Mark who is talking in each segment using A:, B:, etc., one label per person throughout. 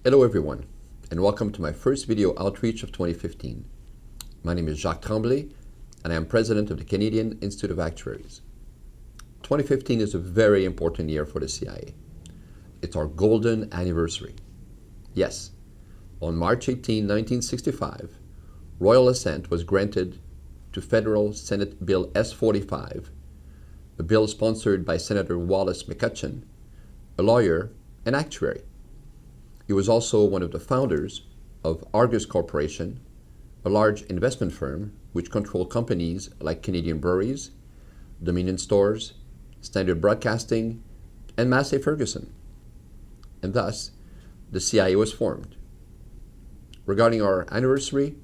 A: Hello everyone, and welcome to my first video outreach of 2015. My name is Jacques Tremblay, and I am president of the Canadian Institute of Actuaries. 2015 is a very important year for the CIA. It's our golden anniversary. Yes, on March 18, 1965, royal assent was granted to Federal Senate Bill S-45, a bill sponsored by Senator Wallace McCutcheon, a lawyer and actuary. He was also one of the founders of Argus Corporation, a large investment firm which controlled companies like Canadian Breweries, Dominion Stores, Standard Broadcasting, and Massey Ferguson. And thus, the CIA was formed. Regarding our anniversary,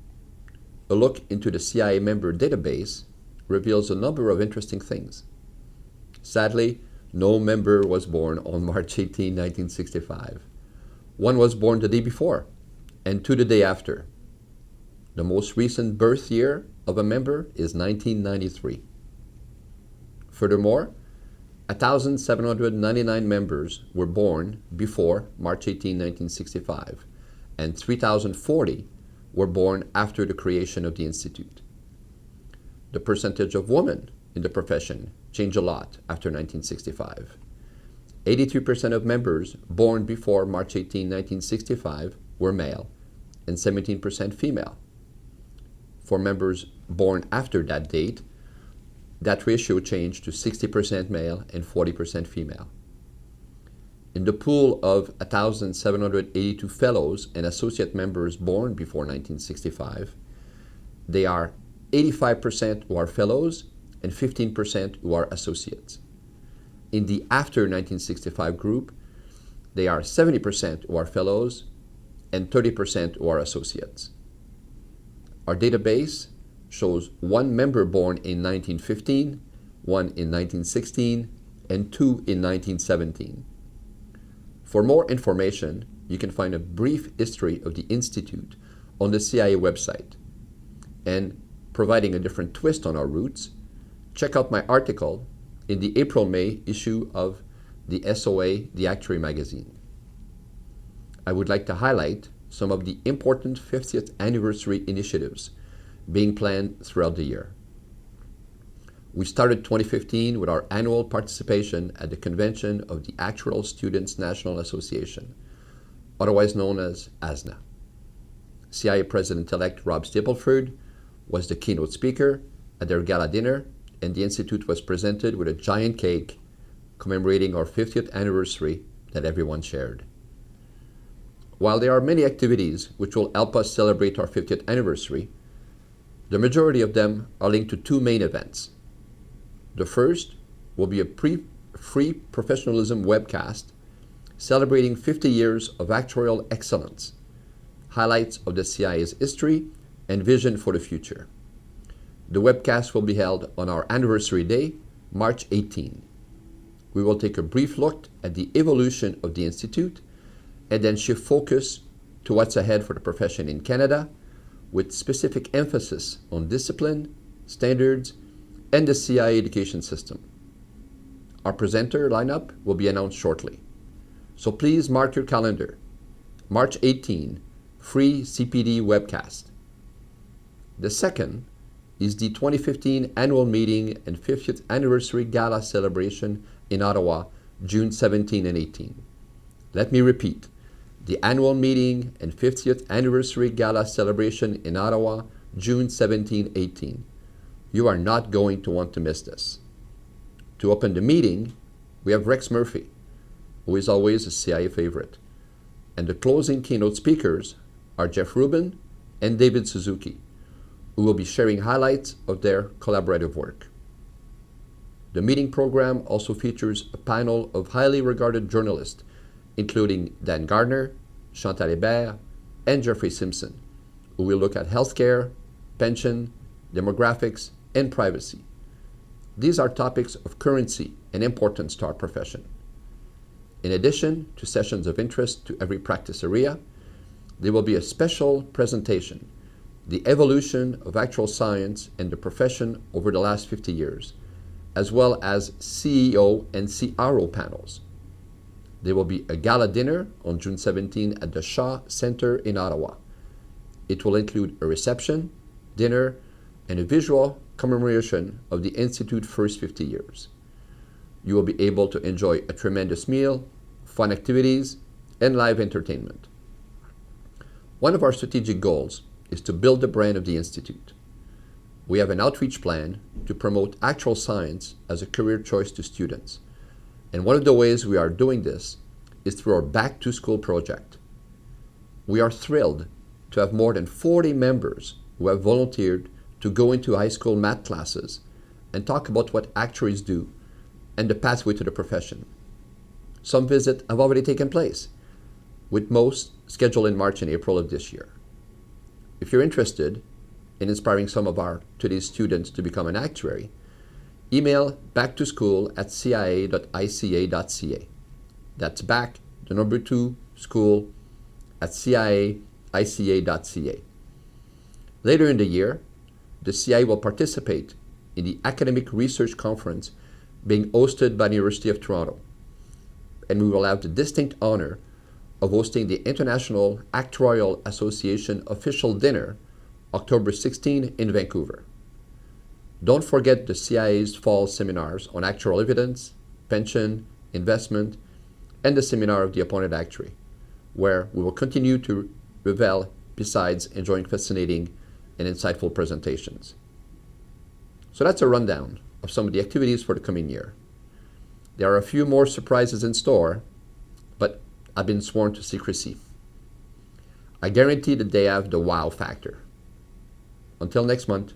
A: a look into the CIA member database reveals a number of interesting things. Sadly, no member was born on March 18, 1965. One was born the day before, and two the day after. The most recent birth year of a member is 1993. Furthermore, 1,799 members were born before March 18, 1965, and 3,040 were born after the creation of the Institute. The percentage of women in the profession changed a lot after 1965. 83% of members born before March 18, 1965 were male and 17% female. For members born after that date, that ratio changed to 60% male and 40% female. In the pool of 1,782 fellows and associate members born before 1965, they are 85% who are fellows and 15% who are associates. In the after 1965 group, they are 70% who are fellows and 30% who are associates. Our database shows one member born in 1915, one in 1916, and two in 1917. For more information, you can find a brief history of the Institute on the CIA website. And providing a different twist on our roots, check out my article in the April-May issue of the SOA, the Actuary magazine. I would like to highlight some of the important 50th anniversary initiatives being planned throughout the year. We started 2015 with our annual participation at the convention of the Actuarial Students National Association, otherwise known as ASNA. CIA President-elect Rob Stapleford was the keynote speaker at their gala dinner, and the Institute was presented with a giant cake commemorating our 50th anniversary that everyone shared. While there are many activities which will help us celebrate our 50th anniversary, the majority of them are linked to two main events. The first will be a free professionalism webcast celebrating 50 years of actuarial excellence, highlights of the CIA's history and vision for the future. The webcast will be held on our anniversary day, March 18. We will take a brief look at the evolution of the Institute and then shift focus to what's ahead for the profession in Canada, with specific emphasis on discipline, standards, and the CIA education system. Our presenter lineup will be announced shortly. So please mark your calendar. March 18, free CPD webcast. The second is the 2015 annual meeting and 50th anniversary gala celebration in Ottawa, June 17 and 18. Let me repeat, the annual meeting and 50th anniversary gala celebration in Ottawa, June 17-18. You are not going to want to miss this. To open the meeting, we have Rex Murphy, who is always a CIA favorite. And the closing keynote speakers are Jeff Rubin and David Suzuki, who will be sharing highlights of their collaborative work. The meeting program also features a panel of highly regarded journalists, including Dan Gardner, Chantal Hébert, and Jeffrey Simpson, who will look at healthcare, pension, demographics, and privacy. These are topics of currency and importance to our profession. In addition to sessions of interest to every practice area, there will be a special presentation, The Evolution of Actual Science and the Profession over the Last 50 Years, as well as CEO and CRO panels. There will be a gala dinner on June 17 at the Shaw Center in Ottawa. It will include a reception, dinner, and a visual commemoration of the Institute's first 50 years. You will be able to enjoy a tremendous meal, fun activities, and live entertainment. One of our strategic goals is to build the brand of the Institute. We have an outreach plan to promote actual science as a career choice to students. And one of the ways we are doing this is through our Back to School project. We are thrilled to have more than 40 members who have volunteered to go into high school math classes and talk about what actuaries do and the pathway to the profession. Some visits have already taken place, with most scheduled in March and April of this year. If you're interested in inspiring some of today's students to become an actuary, email backtoschool@cia.ica.ca. That's back, the number 2, school@cia.ica.ca. Later in the year, the CIA will participate in the Academic Research Conference being hosted by the University of Toronto, and we will have the distinct honor of hosting the International Actuarial Association official dinner October 16 in Vancouver. Don't forget the CIA's fall seminars on actuarial evidence, pension, investment, and the seminar of the appointed actuary, where we will continue to revel besides enjoying fascinating and insightful presentations. So that's a rundown of some of the activities for the coming year. There are a few more surprises in store, but I've been sworn to secrecy. I guarantee that they have the wow factor. Until next month.